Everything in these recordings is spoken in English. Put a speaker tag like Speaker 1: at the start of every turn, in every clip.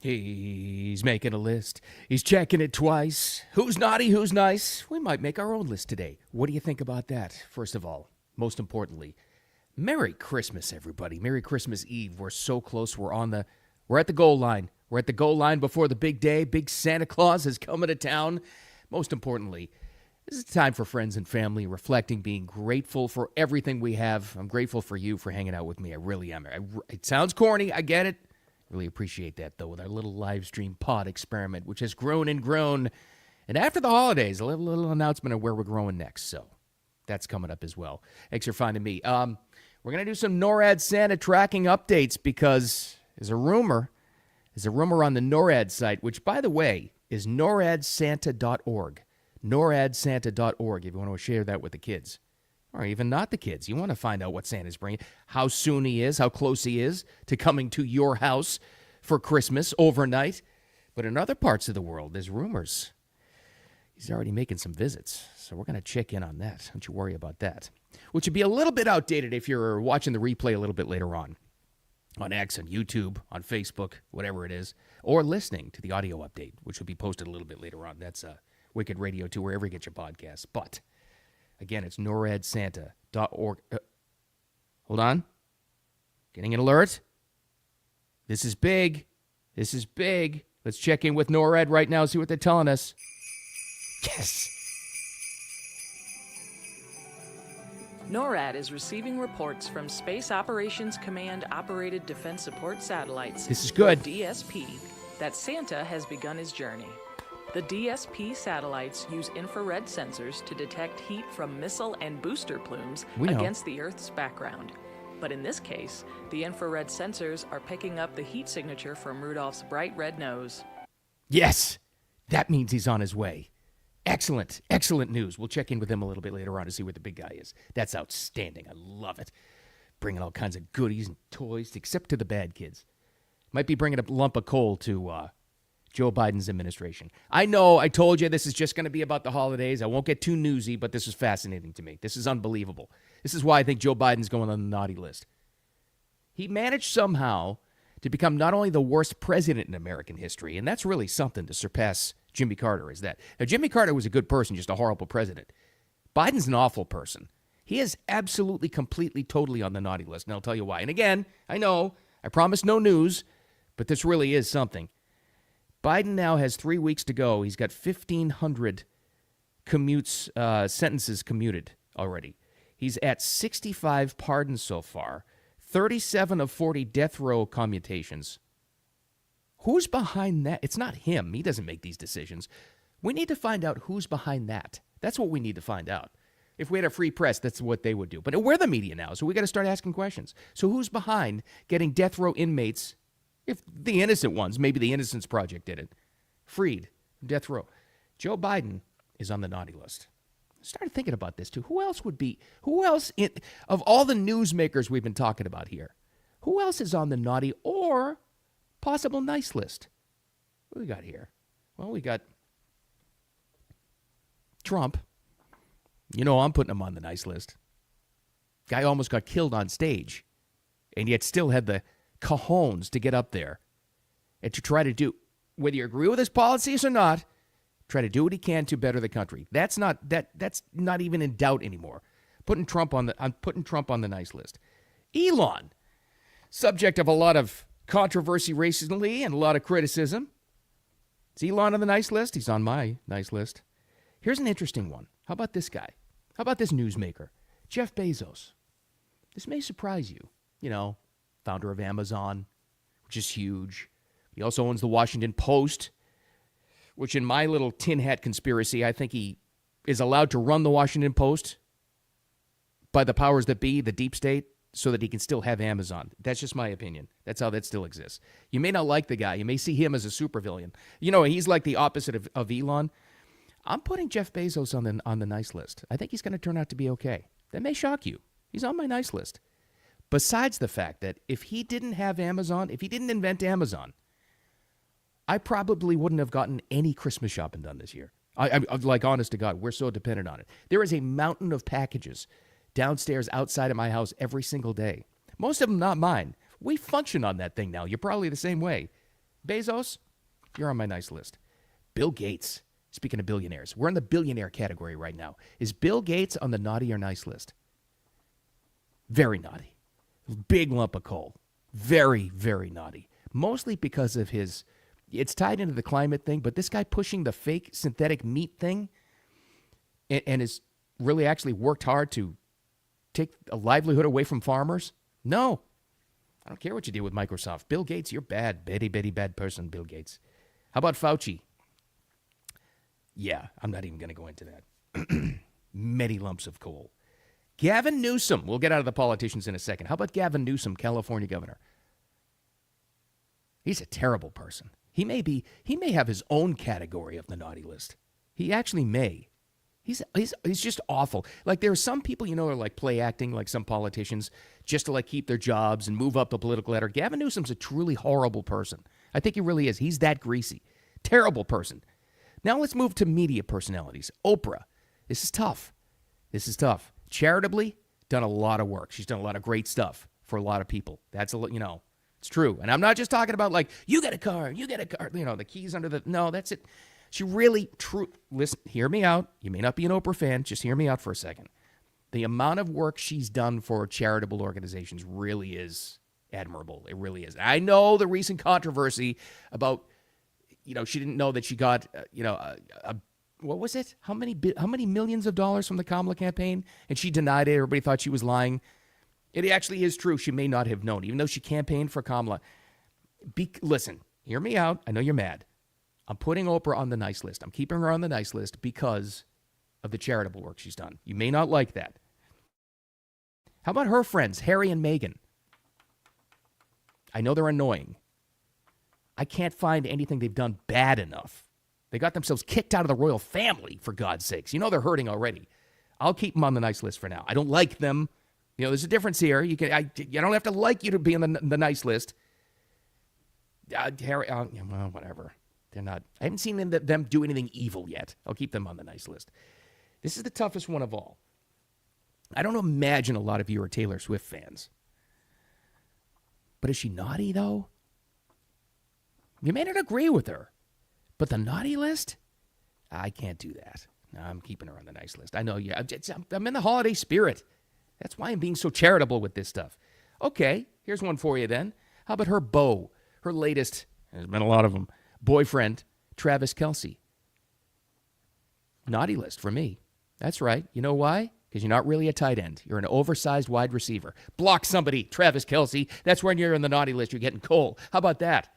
Speaker 1: He's making a list. He's checking it twice. Who's naughty, who's nice? We might make our own list today. What do you think about that? First of all, most importantly, Merry Christmas, everybody. Merry Christmas Eve. We're so close. We're at the goal line. We're at the goal line before the big day. Big Santa Claus is coming to town. Most importantly, this is time for friends and family, reflecting, being grateful for everything we have. I'm grateful for you for hanging out with me. I really am. It sounds corny. I get it. Really appreciate that, though, with our little live stream pod experiment, which has grown and grown. And after the holidays, I'll have a little announcement of where we're growing next. So that's coming up as well. Thanks for finding me. We're going to do some NORAD Santa tracking updates because there's a rumor on the NORAD site, which, by the way, is noradsanta.org. noradsanta.org, if you want to share that with the kids. Or even not the kids. You want to find out what Santa's bringing, how soon he is, how close he is to coming to your house for Christmas overnight. But in other parts of the world, there's rumors. He's already making some visits, so we're going to check in on that. Don't you worry about that. Which would be a little bit outdated if you're watching the replay a little bit later on X, on YouTube, on Facebook, whatever it is, or listening to the audio update, which will be posted a little bit later on. That's Wicked Radio 2, wherever you get your podcasts. But again, it's noradsanta.org. Hold on. Getting an alert. This is big. This is big. Let's check in with NORAD right now, see what they're telling us. Yes.
Speaker 2: NORAD is receiving reports from Space Operations Command operated defense support satellites.
Speaker 1: This is good.
Speaker 2: DSP, that Santa has begun his journey. The DSP satellites use infrared sensors to detect heat from missile and booster plumes against the Earth's background. But in this case, the infrared sensors are picking up the heat signature from Rudolph's bright red nose.
Speaker 1: Yes, that means he's on his way. Excellent, excellent news. We'll check in with him a little bit later on to see where the big guy is. That's outstanding. I love it. Bringing all kinds of goodies and toys, except to the bad kids. Might be bringing a lump of coal to Joe Biden's administration. I know, I told you this is just going to be about the holidays. I won't get too newsy, but this is fascinating to me. This is unbelievable. This is why I think Joe Biden's going on the naughty list. He managed somehow to become not only the worst president in American history, and that's really something to surpass Jimmy Carter, is that. Now, Jimmy Carter was a good person, just a horrible president. Biden's an awful person. He is absolutely, completely, totally on the naughty list, and I'll tell you why. And again, I know, I promise no news, but this really is something. Biden now has 3 weeks to go. He's got 1,500 sentences commuted already. He's at 65 pardons so far, 37 of 40 death row commutations. Who's behind that? It's not him. He doesn't make these decisions. We need to find out who's behind that. That's what we need to find out. If we had a free press, that's what they would do. But we're the media now, so we got to start asking questions. So who's behind getting death row inmates? If the innocent ones, maybe the Innocence Project did it, freed from death row. Joe Biden is on the naughty list. I started thinking about this too. Who else of all the newsmakers we've been talking about here, who else is on the naughty or possible nice list? What do we got here? Well, we got Trump. You know, I'm putting him on the nice list. Guy almost got killed on stage, and yet still had the cojones to get up there and to try to do, whether you agree with his policies or not, try to do what he can to better the country. That's not even in doubt anymore. I'm putting Trump on the nice list. Elon, subject of a lot of controversy recently and a lot of criticism. Is Elon on the nice list? He's on my nice list. Here's an interesting one. How about this guy? How about this newsmaker? Jeff Bezos. This may surprise you. You know, founder of Amazon, which is huge. He also owns the Washington Post, which in my little tin hat conspiracy, I think he is allowed to run the Washington Post by the powers that be, the deep state, so that he can still have Amazon. That's just my opinion. That's how that still exists. You may not like the guy. You may see him as a supervillain. You know, he's like the opposite of Elon. I'm putting Jeff Bezos on the nice list. I think he's going to turn out to be okay. That may shock you. He's on my nice list. Besides the fact that if he didn't have Amazon, if he didn't invent Amazon, I probably wouldn't have gotten any Christmas shopping done this year. I'm like, honest to God, we're so dependent on it. There is a mountain of packages downstairs outside of my house every single day. Most of them not mine. We function on that thing now. You're probably the same way. Bezos, you're on my nice list. Bill Gates, speaking of billionaires, we're in the billionaire category right now. Is Bill Gates on the naughty or nice list? Very naughty. Big lump of coal. Very, very naughty. Mostly because of his, it's tied into the climate thing, but this guy pushing the fake synthetic meat thing and has really actually worked hard to take a livelihood away from farmers? No. I don't care what you did with Microsoft. Bill Gates, you're bad. Betty, bad person, Bill Gates. How about Fauci? Yeah, I'm not even going to go into that. Many lumps of coal. Gavin Newsom. We'll get out of the politicians in a second. How about Gavin Newsom, California governor? He's a terrible person. He may have his own category of the naughty list. He actually may. He's just awful. Like, there are some people, you know, are like play acting, like some politicians, just to like keep their jobs and move up the political ladder. Gavin Newsom's a truly horrible person. I think he really is. He's that greasy. Terrible person. Now let's move to media personalities. Oprah. This is tough. Charitably, done a lot of work. She's done a lot of great stuff for a lot of people. That's it's true. And I'm not just talking about like, you get a car, the keys under the, no, that's it. She really, listen, hear me out. You may not be an Oprah fan. Just hear me out for a second. The amount of work she's done for charitable organizations really is admirable. It really is. I know the recent controversy about, she didn't know that she got, what was it? How many millions of dollars from the Kamala campaign? And she denied it. Everybody thought she was lying. It actually is true. She may not have known, even though she campaigned for Kamala. Listen, hear me out. I know you're mad. I'm putting Oprah on the nice list. I'm keeping her on the nice list because of the charitable work she's done. You may not like that. How about her friends, Harry and Meghan? I know they're annoying. I can't find anything they've done bad enough. They got themselves kicked out of the royal family, for God's sakes. They're hurting already. I'll keep them on the nice list for now. I don't like them. There's a difference here. You don't have to like you to be on the nice list. Harry, well, whatever. They're not. I haven't seen them do anything evil yet. I'll keep them on the nice list. This is the toughest one of all. I don't imagine a lot of you are Taylor Swift fans. But is she naughty, though? You may not agree with her. But the naughty list? I can't do that. No, I'm keeping her on the nice list. I know you. I'm in the holiday spirit. That's why I'm being so charitable with this stuff. Okay, here's one for you then. How about her beau? Her latest, there's been a lot of them, boyfriend, Travis Kelce. Naughty list for me. That's right. You know why? Because you're not really a tight end. You're an oversized wide receiver. Block somebody, Travis Kelce. That's when you're in the naughty list. You're getting coal. How about that?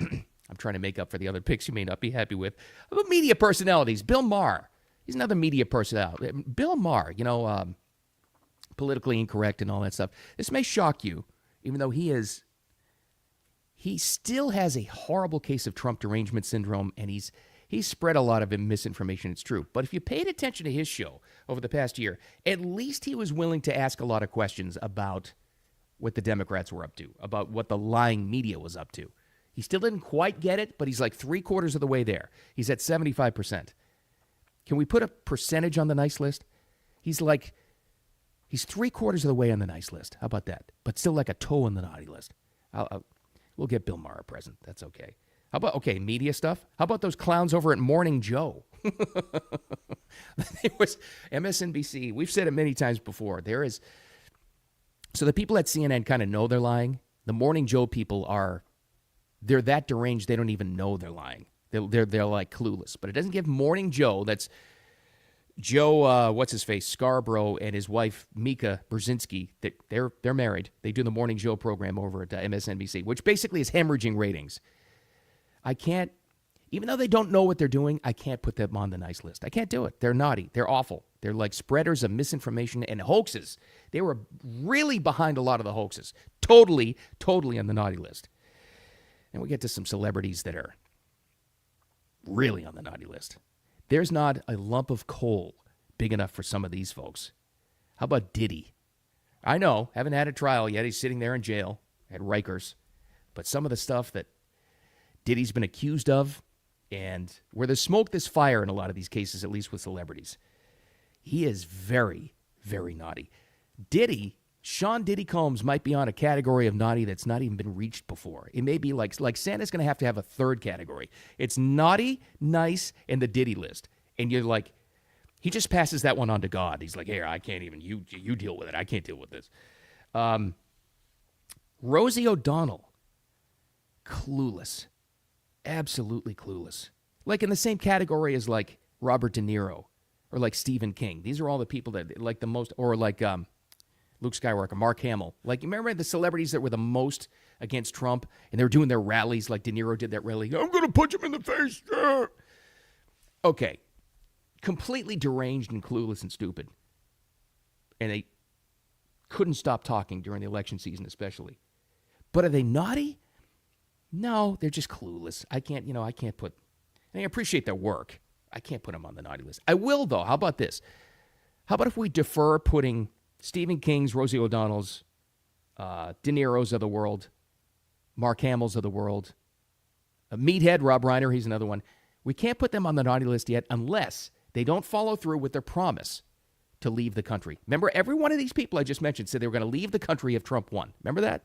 Speaker 1: I'm trying to make up for the other picks you may not be happy with. How about media personalities? Bill Maher. He's another media personality. Bill Maher, politically incorrect and all that stuff. This may shock you, even though he still has a horrible case of Trump derangement syndrome, and he's spread a lot of misinformation. It's true. But if you paid attention to his show over the past year, at least he was willing to ask a lot of questions about what the Democrats were up to, about what the lying media was up to. He still didn't quite get it, but he's like 3/4 of the way there. He's at 75%. Can we put a percentage on the nice list? He's 3/4 of the way on the nice list. How about that? But still like a toe on the naughty list. We'll get Bill Maher a present. That's okay. How about, media stuff? How about those clowns over at Morning Joe? It was MSNBC. We've said it many times before. So the people at CNN kind of know they're lying. The Morning Joe people they're that deranged they don't even know they're lying. They're like clueless. But it doesn't give Morning Joe, that's Joe, what's-his-face, Scarborough, and his wife, Mika Brzezinski, they're married. They do the Morning Joe program over at MSNBC, which basically is hemorrhaging ratings. I can't, even though they don't know what they're doing, I can't put them on the nice list. I can't do it. They're naughty. They're awful. They're like spreaders of misinformation and hoaxes. They were really behind a lot of the hoaxes. Totally on the naughty list. And we get to some celebrities that are really on the naughty list. There's not a lump of coal big enough for some of these folks. How about Diddy? I know, haven't had a trial yet. He's sitting there in jail at Rikers. But some of the stuff that Diddy's been accused of, and where there's smoke, there's fire in a lot of these cases, at least with celebrities. He is very, very naughty. Diddy Sean Diddy Combs might be on a category of naughty that's not even been reached before. It may be like Santa's going to have a third category. It's naughty, nice, and the Diddy list. And you're like, he just passes that one on to God. He's like, here, I can't even, you deal with it. I can't deal with this. Rosie O'Donnell, clueless. Absolutely clueless. Like in the same category as like Robert De Niro or like Stephen King. These are all the people that like the most, or like Luke Skywalker, Mark Hamill. Like, you remember the celebrities that were the most against Trump and they were doing their rallies like De Niro did that rally? I'm going to punch him in the face. Okay. Completely deranged and clueless and stupid. And they couldn't stop talking during the election season especially. But are they naughty? No, they're just clueless. I appreciate their work. I can't put them on the naughty list. I will, though. How about this? How about if we defer putting Stephen King's, Rosie O'Donnell's, De Niro's of the world, Mark Hamill's of the world, Meathead, Rob Reiner, he's another one. We can't put them on the naughty list yet unless they don't follow through with their promise to leave the country. Remember, every one of these people I just mentioned said they were going to leave the country if Trump won. Remember that?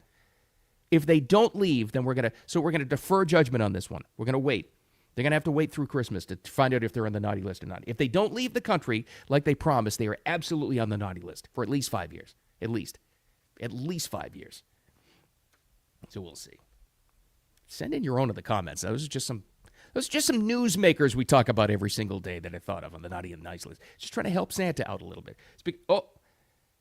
Speaker 1: If they don't leave, then we're going to defer judgment on this one. We're going to wait. They're going to have to wait through Christmas to find out if they're on the naughty list or not. If they don't leave the country like they promised, they are absolutely on the naughty list for at least 5 years. At least 5 years. So we'll see. Send in your own in the comments. Those are just some newsmakers we talk about every single day that I thought of on the naughty and nice list. Just trying to help Santa out a little bit.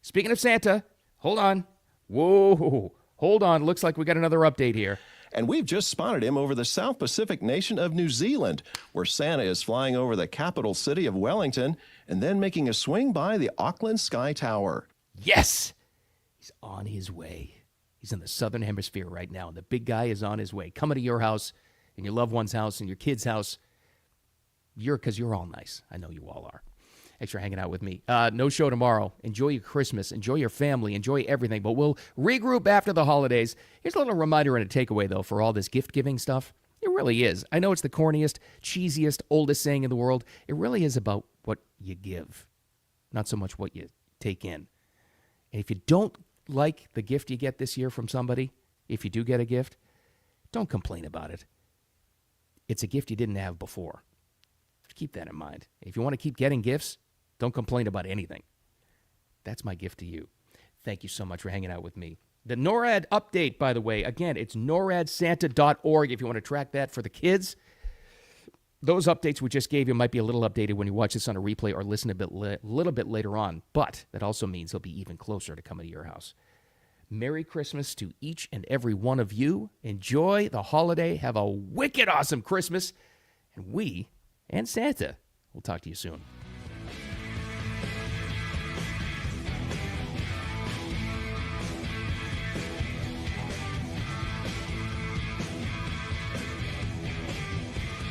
Speaker 1: Speaking of Santa, hold on. Whoa, hold on. Looks like we got another update here.
Speaker 3: And we've just spotted him over the South Pacific nation of New Zealand, where Santa is flying over the capital city of Wellington and then making a swing by the Auckland Sky Tower.
Speaker 1: Yes! He's on his way. He's in the southern hemisphere right now, and the big guy is on his way. Coming to your house, and your loved one's house, and your kid's house. Because you're all nice. I know you all are. Thanks for hanging out with me. No show tomorrow. Enjoy your Christmas. Enjoy your family. Enjoy everything. But we'll regroup after the holidays. Here's a little reminder and a takeaway, though, for all this gift-giving stuff. It really is. I know it's the corniest, cheesiest, oldest saying in the world. It really is about what you give, not so much what you take in. And if you don't like the gift you get this year from somebody, if you do get a gift, don't complain about it. It's a gift you didn't have before. Keep that in mind. If you want to keep getting gifts, don't complain about anything. That's my gift to you. Thank you so much for hanging out with me. The NORAD update, by the way, again, it's noradsanta.org if you want to track that for the kids. Those updates we just gave you might be a little updated when you watch this on a replay or listen a little bit later on, but that also means they'll be even closer to coming to your house. Merry Christmas to each and every one of you. Enjoy the holiday. Have a wicked awesome Christmas. And we and Santa will talk to you soon.